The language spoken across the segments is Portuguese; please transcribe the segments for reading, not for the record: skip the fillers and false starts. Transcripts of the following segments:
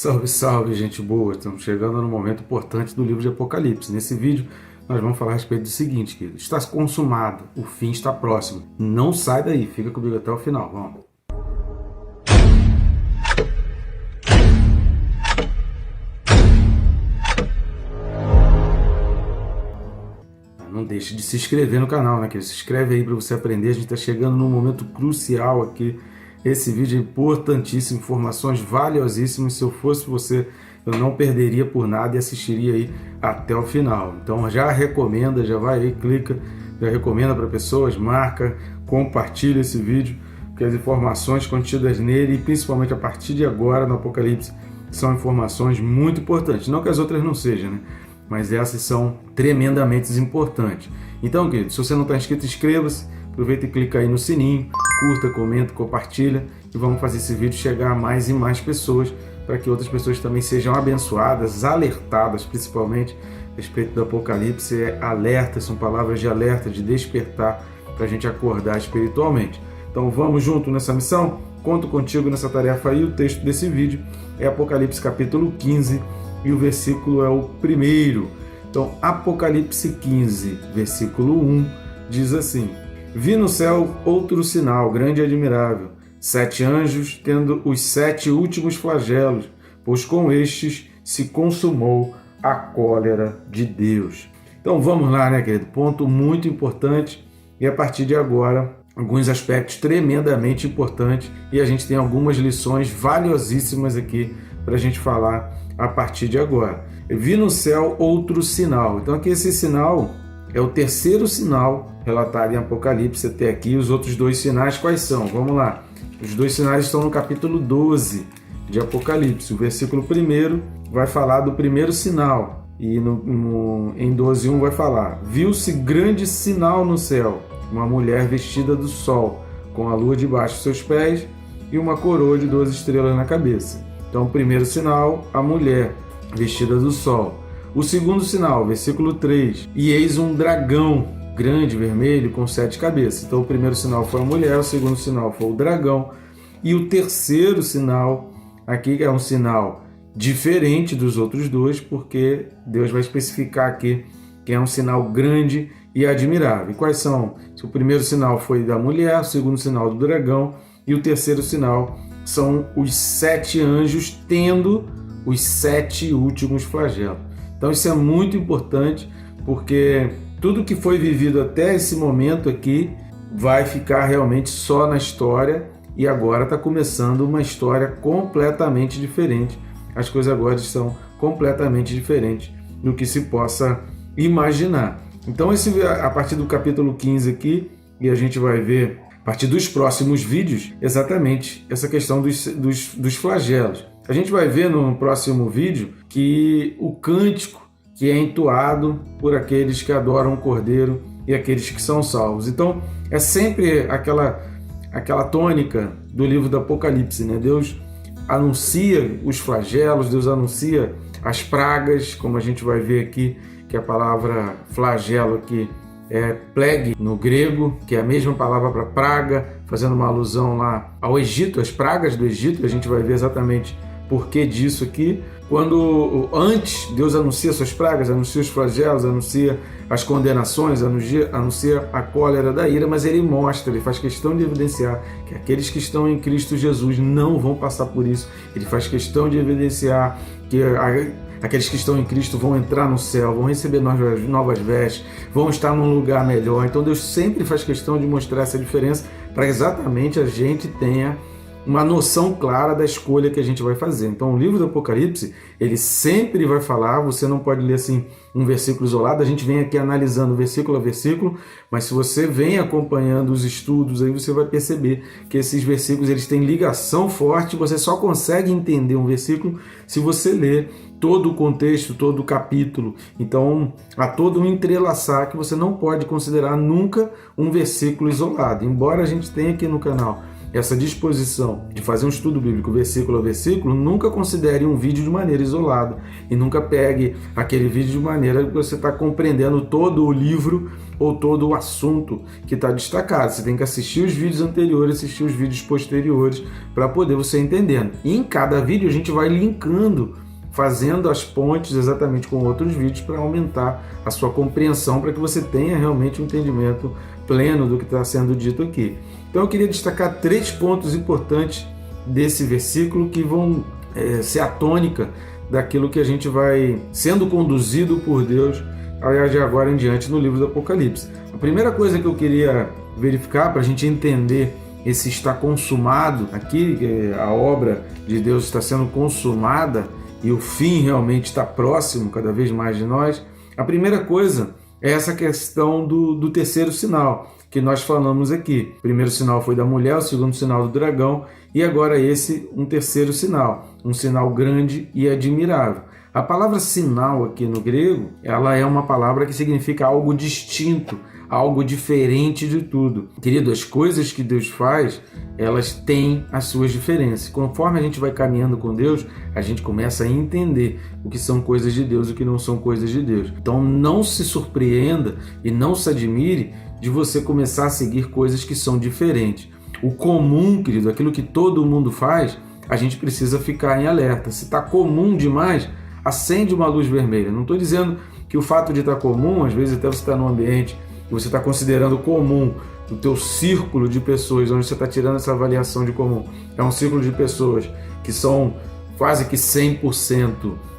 Salve, salve, gente boa! Estamos chegando no momento importante do livro de Apocalipse. Nesse vídeo, nós vamos falar a respeito do seguinte, querido. Está consumado, o fim está próximo. Não sai daí, fica comigo até o final. Vamos! Não deixe de se inscrever no canal, né, querido? Se inscreve aí para você aprender. A gente está chegando num momento crucial aqui. Esse vídeo é importantíssimo, informações valiosíssimas. Se eu fosse você, eu não perderia por nada e assistiria aí até o final. Então já recomenda, já vai aí, clica, já recomenda para pessoas, marca, compartilha esse vídeo, porque as informações contidas nele, e principalmente a partir de agora no Apocalipse, são informações muito importantes. Não que as outras não sejam, né? Mas essas são tremendamente importantes. Então, querido, se você não está inscrito, inscreva-se, aproveita e clica aí no sininho, curta, comenta, compartilha e vamos fazer esse vídeo chegar a mais e mais pessoas para que outras pessoas também sejam abençoadas, alertadas principalmente a respeito do Apocalipse. Alerta, são palavras de alerta, de despertar para a gente acordar espiritualmente. Então vamos junto nessa missão? Conto contigo nessa tarefa aí. O texto desse vídeo é Apocalipse capítulo 15 e o versículo é o 1. Então Apocalipse 15, versículo 1 diz assim: Vi no céu outro sinal, grande e admirável, 7 anjos tendo os 7 últimos flagelos, pois com estes se consumou a cólera de Deus. Então vamos lá, né, querido? Ponto muito importante, e a partir de agora, alguns aspectos tremendamente importantes, e a gente tem algumas lições valiosíssimas aqui para a gente falar a partir de agora. Vi no céu outro sinal. Então aqui esse sinal é o terceiro sinal relatado em Apocalipse até aqui. Os outros 2 sinais quais são? Vamos lá. Os 2 sinais estão no capítulo 12 de Apocalipse. O versículo 1 vai falar do primeiro sinal. E em 12:1 vai falar: Viu-se grande sinal no céu, uma mulher vestida do sol, com a lua debaixo de seus pés e uma coroa de 12 estrelas na cabeça. Então o primeiro sinal, a mulher vestida do sol. O segundo sinal, versículo 3: E eis um dragão grande, vermelho, com 7 cabeças. Então o primeiro sinal foi a mulher, o segundo sinal foi o dragão. E o terceiro sinal, aqui é um sinal diferente dos outros 2, porque Deus vai especificar aqui que é um sinal grande e admirável. E quais são? O primeiro sinal foi da mulher, o segundo sinal do dragão, e o terceiro sinal são os 7 anjos tendo os 7 últimos flagelos. Então isso é muito importante, porque tudo que foi vivido até esse momento aqui vai ficar realmente só na história, e agora está começando uma história completamente diferente. As coisas agora estão completamente diferentes do que se possa imaginar. Então a partir do capítulo 15 aqui, e a gente vai ver a partir dos próximos vídeos exatamente essa questão dos flagelos. A gente vai ver no próximo vídeo que o cântico que é entoado por aqueles que adoram o Cordeiro e aqueles que são salvos. Então, é sempre aquela tônica do livro do Apocalipse, né? Deus anuncia os flagelos, Deus anuncia as pragas, como a gente vai ver aqui, que a palavra flagelo aqui é plague no grego, que é a mesma palavra para praga, fazendo uma alusão lá ao Egito, as pragas do Egito. A gente vai ver exatamente por que disso aqui. Quando antes Deus anuncia suas pragas, anuncia os flagelos, anuncia as condenações, anuncia a cólera da ira, mas ele mostra, ele faz questão de evidenciar que aqueles que estão em Cristo Jesus não vão passar por isso. Ele faz questão de evidenciar que aqueles que estão em Cristo vão entrar no céu, vão receber novas vestes, vão estar num lugar melhor. Então Deus sempre faz questão de mostrar essa diferença para exatamente a gente tenha uma noção clara da escolha que a gente vai fazer. Então o livro do Apocalipse, ele sempre vai falar, você não pode ler assim um versículo isolado, a gente vem aqui analisando versículo a versículo, mas se você vem acompanhando os estudos, aí você vai perceber que esses versículos eles têm ligação forte. Você só consegue entender um versículo se você ler todo o contexto, todo o capítulo. Então há todo um entrelaçar que você não pode considerar nunca um versículo isolado. Embora a gente tenha aqui no canal essa disposição de fazer um estudo bíblico versículo a versículo, nunca considere um vídeo de maneira isolada e nunca pegue aquele vídeo de maneira que você está compreendendo todo o livro ou todo o assunto que está destacado. Você tem que assistir os vídeos anteriores, assistir os vídeos posteriores para poder você entendendo. E em cada vídeo a gente vai linkando, fazendo as pontes exatamente com outros vídeos para aumentar a sua compreensão, para que você tenha realmente um entendimento pleno do que está sendo dito aqui. Então eu queria destacar 3 pontos importantes desse versículo que vão ser a tônica daquilo que a gente vai sendo conduzido por Deus de agora em diante no livro do Apocalipse. A primeira coisa que eu queria verificar para a gente entender esse está consumado aqui, que a obra de Deus está sendo consumada e o fim realmente está próximo cada vez mais de nós, a primeira coisa é essa questão do terceiro sinal que nós falamos aqui. O primeiro sinal foi da mulher, o segundo sinal do dragão e agora esse um terceiro sinal, um sinal grande e admirável. A palavra sinal aqui no grego, ela é uma palavra que significa algo distinto, algo diferente de tudo. Querido, as coisas que Deus faz, elas têm as suas diferenças. Conforme a gente vai caminhando com Deus, a gente começa a entender o que são coisas de Deus e o que não são coisas de Deus. Então não se surpreenda e não se admire de você começar a seguir coisas que são diferentes. O comum, querido, aquilo que todo mundo faz, a gente precisa ficar em alerta. Se está comum demais, acende uma luz vermelha. Não estou dizendo que o fato de estar comum, às vezes até você está num ambiente que você está considerando comum, o teu círculo de pessoas, onde você está tirando essa avaliação de comum, é um círculo de pessoas que são quase que 100%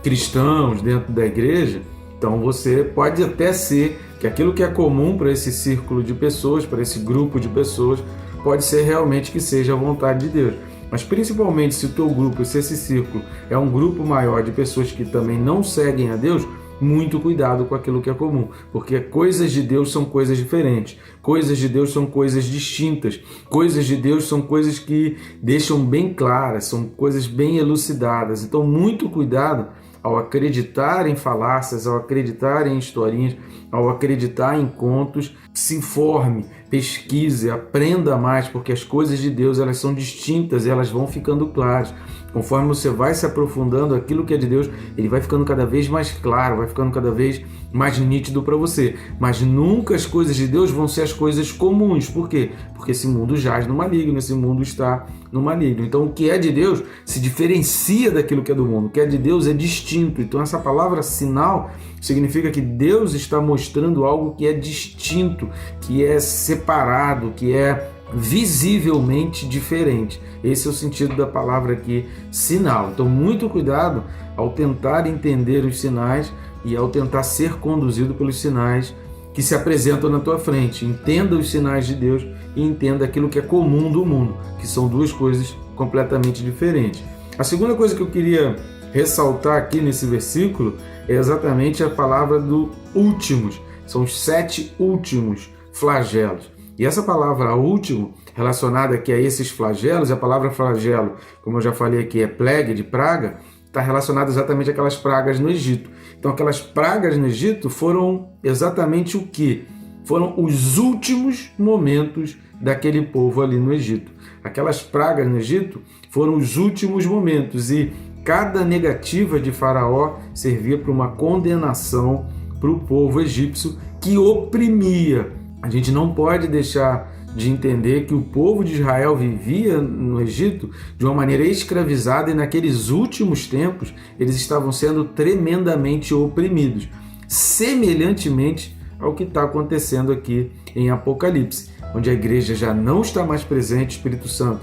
cristãos dentro da igreja, então você pode até ser que aquilo que é comum para esse círculo de pessoas, para esse grupo de pessoas, pode ser realmente que seja a vontade de Deus. Mas principalmente se o teu grupo, se esse círculo é um grupo maior de pessoas que também não seguem a Deus, muito cuidado com aquilo que é comum, porque coisas de Deus são coisas diferentes, coisas de Deus são coisas distintas, coisas de Deus são coisas que deixam bem claras, são coisas bem elucidadas. Então muito cuidado ao acreditar em falácias, ao acreditar em historinhas, ao acreditar em contos. Se informe, pesquise, aprenda mais, porque as coisas de Deus, elas são distintas e elas vão ficando claras. Conforme você vai se aprofundando, aquilo que é de Deus, ele vai ficando cada vez mais claro, vai ficando cada vez mais nítido para você. Mas nunca as coisas de Deus vão ser as coisas comuns. Por quê? Porque esse mundo jaz no maligno, esse mundo está no maligno. Então o que é de Deus se diferencia daquilo que é do mundo. O que é de Deus é distinto. Então essa palavra sinal significa que Deus está mostrando algo que é distinto, que é separado, que é visivelmente diferente. Esse é o sentido da palavra aqui, sinal. Então muito cuidado ao tentar entender os sinais e ao tentar ser conduzido pelos sinais que se apresentam na tua frente. Entenda os sinais de Deus e entenda aquilo que é comum do mundo, que são duas coisas completamente diferentes. A segunda coisa que eu queria ressaltar aqui nesse versículo é exatamente a palavra do últimos. São os 7 últimos flagelos. E essa palavra último, relacionada aqui a esses flagelos, a palavra flagelo, como eu já falei aqui, é plague, de praga, está relacionada exatamente àquelas pragas no Egito. Então aquelas pragas no Egito foram exatamente o que? Foram os últimos momentos daquele povo ali no Egito. Aquelas pragas no Egito foram os últimos momentos e cada negativa de Faraó servia para uma condenação para o povo egípcio que oprimia. A gente não pode deixar de entender que o povo de Israel vivia no Egito de uma maneira escravizada e naqueles últimos tempos eles estavam sendo tremendamente oprimidos, semelhantemente ao que está acontecendo aqui em Apocalipse, onde a igreja já não está mais presente, Espírito Santo,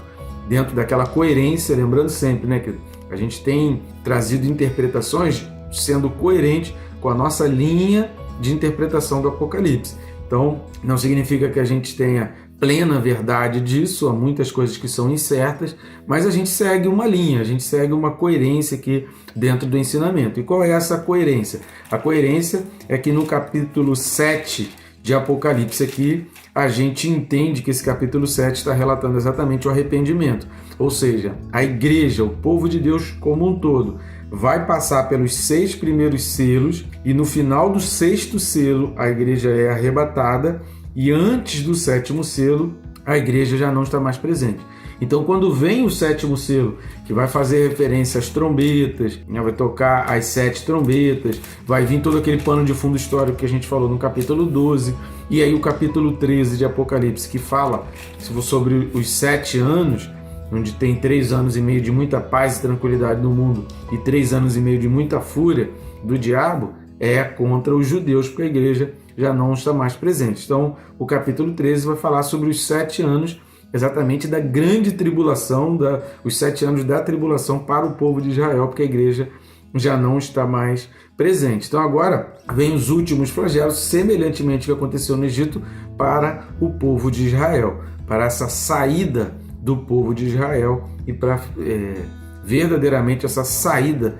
dentro daquela coerência, lembrando sempre, né, que a gente tem trazido interpretações sendo coerente com a nossa linha de interpretação do Apocalipse. Então, não significa que a gente tenha plena verdade disso, há muitas coisas que são incertas, mas a gente segue uma linha, a gente segue uma coerência aqui dentro do ensinamento. E qual é essa coerência? A coerência é que no capítulo 7 de Apocalipse aqui, a gente entende que esse capítulo 7 está relatando exatamente o arrependimento. Ou seja, a igreja, o povo de Deus como um todo, vai passar pelos 6 primeiros selos e no final do 6º selo a igreja é arrebatada e antes do 7º selo a igreja já não está mais presente. Então, quando vem o sétimo selo, que vai fazer referência às trombetas, né, vai tocar as 7 trombetas, vai vir todo aquele pano de fundo histórico que a gente falou no capítulo 12, e aí o capítulo 13 de Apocalipse, que fala sobre os 7 anos, onde tem 3 anos e meio de muita paz e tranquilidade no mundo e 3 anos e meio de muita fúria do diabo, é contra os judeus, porque a igreja já não está mais presente. Então, o capítulo 13 vai falar sobre os 7 anos exatamente da grande tribulação, os 7 anos da tribulação para o povo de Israel, porque a igreja já não está mais presente. Então agora vem os últimos flagelos, semelhantemente ao que aconteceu no Egito, para o povo de Israel, para essa saída do povo de Israel e para verdadeiramente essa saída,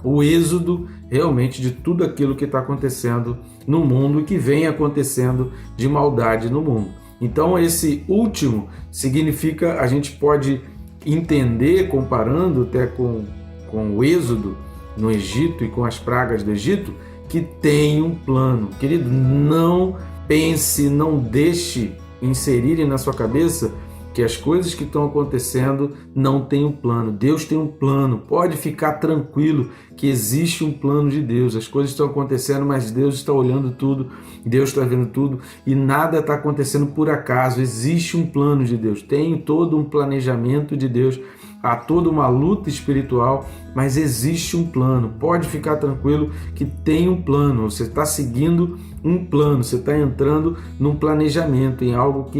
o êxodo realmente de tudo aquilo que está acontecendo no mundo e que vem acontecendo de maldade no mundo. Então esse último significa, a gente pode entender, comparando até com o êxodo no Egito e com as pragas do Egito, que tem um plano. Querido, não pense, não deixe inserirem na sua cabeça que as coisas que estão acontecendo não têm um plano. Deus tem um plano. Pode ficar tranquilo que existe um plano de Deus. As coisas estão acontecendo, mas Deus está olhando tudo, Deus está vendo tudo e nada está acontecendo por acaso. Existe um plano de Deus. Tem todo um planejamento de Deus. Há toda uma luta espiritual, mas existe um plano. Pode ficar tranquilo que tem um plano. Você está seguindo um plano. Você está entrando num planejamento, em algo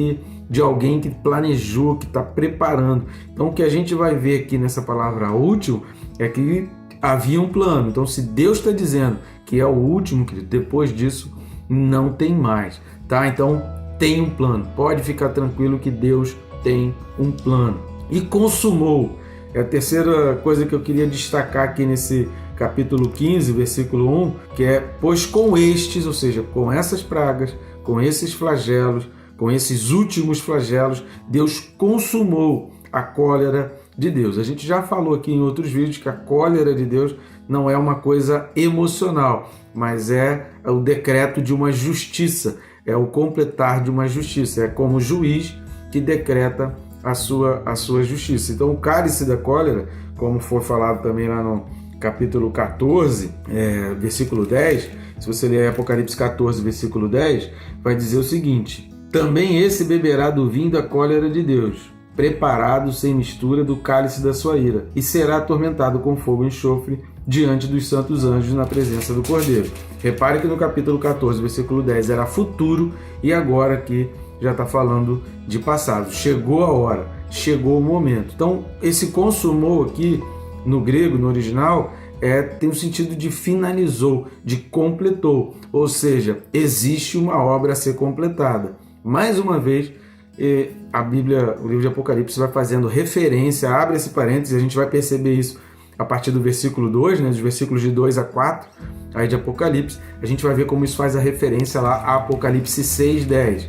de alguém que planejou, que está preparando. Então, o que a gente vai ver aqui nessa palavra último é que havia um plano. Então, se Deus está dizendo que é o último, querido, depois disso não tem mais, tá? Então, tem um plano. Pode ficar tranquilo que Deus tem um plano. E consumou. É a terceira coisa que eu queria destacar aqui nesse capítulo 15, versículo 1, que é: pois com estes, ou seja, com essas pragas, com esses flagelos, com esses últimos flagelos, Deus consumou a cólera de Deus. A gente já falou aqui em outros vídeos que a cólera de Deus não é uma coisa emocional, mas é o decreto de uma justiça, é o completar de uma justiça, é como juiz que decreta a sua justiça. Então, o cálice da cólera, como foi falado também lá no capítulo 14, versículo 10, se você ler Apocalipse 14, versículo 10, vai dizer o seguinte: também esse beberá do vinho da cólera de Deus, preparado sem mistura do cálice da sua ira, e será atormentado com fogo e enxofre diante dos santos anjos na presença do Cordeiro. Repare que no capítulo 14, versículo 10 era futuro, e agora aqui já está falando de passado. Chegou a hora, chegou o momento. Então, esse consumou aqui, no grego, no original, tem o sentido de finalizou, de completou. Ou seja, existe uma obra a ser completada. Mais uma vez, a Bíblia, o livro de Apocalipse vai fazendo referência, abre esse parênteses, a gente vai perceber isso a partir do versículo 2, né, dos versículos de 2 a 4, aí de Apocalipse, a gente vai ver como isso faz a referência lá a Apocalipse 6:10.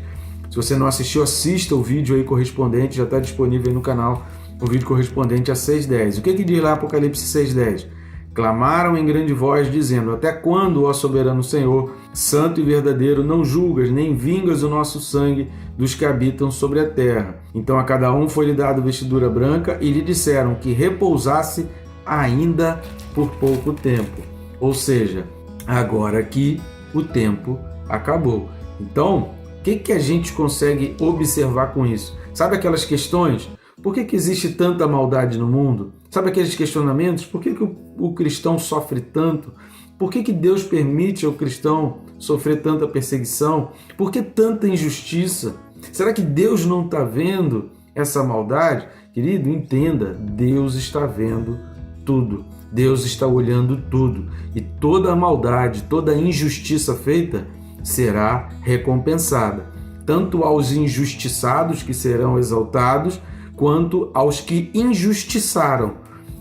Se você não assistiu, assista o vídeo aí correspondente, já está disponível aí no canal, o vídeo correspondente a 6:10. O que diz lá Apocalipse 6:10? Clamaram em grande voz, dizendo: até quando, ó soberano Senhor, santo e verdadeiro, não julgas, nem vingas o nosso sangue dos que habitam sobre a terra? Então a cada um foi-lhe dado vestidura branca, e lhe disseram que repousasse ainda por pouco tempo. Ou seja, agora que o tempo acabou. Então, o que a gente consegue observar com isso? Sabe aquelas questões? Por que existe tanta maldade no mundo? Sabe aqueles questionamentos? Por que o cristão sofre tanto? Por que Deus permite ao cristão sofrer tanta perseguição? Por que tanta injustiça? Será que Deus não está vendo essa maldade? Querido, entenda, Deus está vendo tudo. Deus está olhando tudo. E toda a maldade, toda a injustiça feita será recompensada. Tanto aos injustiçados, que serão exaltados, quanto aos que injustiçaram,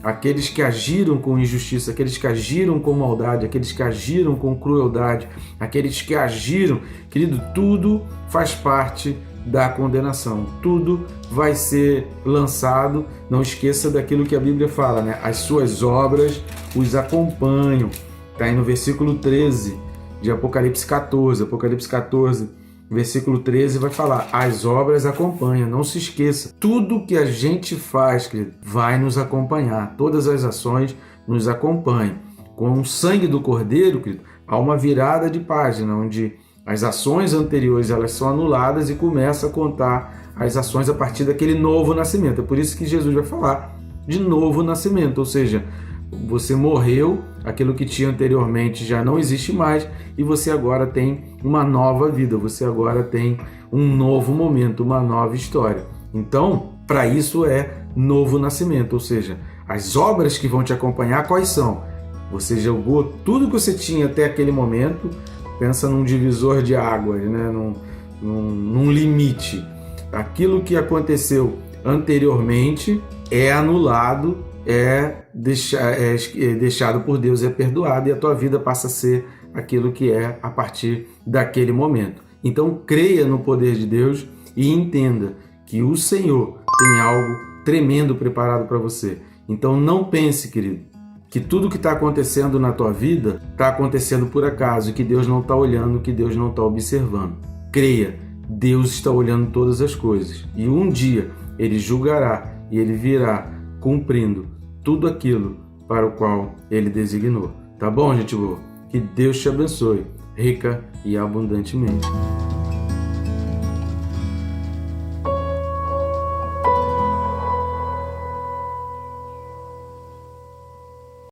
aqueles que agiram com injustiça, aqueles que agiram com maldade, aqueles que agiram com crueldade, aqueles que agiram, querido, tudo faz parte da condenação, tudo vai ser lançado. Não esqueça daquilo que a Bíblia fala, né? As suas obras os acompanham, está aí no versículo 13 de Apocalipse 14, versículo 13 vai falar: as obras acompanham, não se esqueça. Tudo que a gente faz, querido, vai nos acompanhar. Todas as ações nos acompanham. Com o sangue do Cordeiro, querido, há uma virada de página, onde as ações anteriores elas são anuladas e começa a contar as ações a partir daquele novo nascimento. É por isso que Jesus vai falar de novo nascimento, ou seja, você morreu, aquilo que tinha anteriormente já não existe mais e você agora tem uma nova vida, você agora tem um novo momento, uma nova história. Então, para isso é novo nascimento, ou seja, as obras que vão te acompanhar, quais são? Você jogou tudo que você tinha até aquele momento, pensa num divisor de águas, né? num limite. Aquilo que aconteceu anteriormente é anulado, é deixado por Deus, é perdoado, e a tua vida passa a ser aquilo que é a partir daquele momento. Então creia no poder de Deus e entenda que o Senhor tem algo tremendo preparado para você. Então não pense, querido, que tudo que está acontecendo na tua vida está acontecendo por acaso, que Deus não está olhando, que Deus não está observando. Creia, Deus está olhando todas as coisas e um dia Ele julgará e Ele virá cumprindo tudo aquilo para o qual Ele designou. Tá bom, gente boa? Que Deus te abençoe, rica e abundantemente.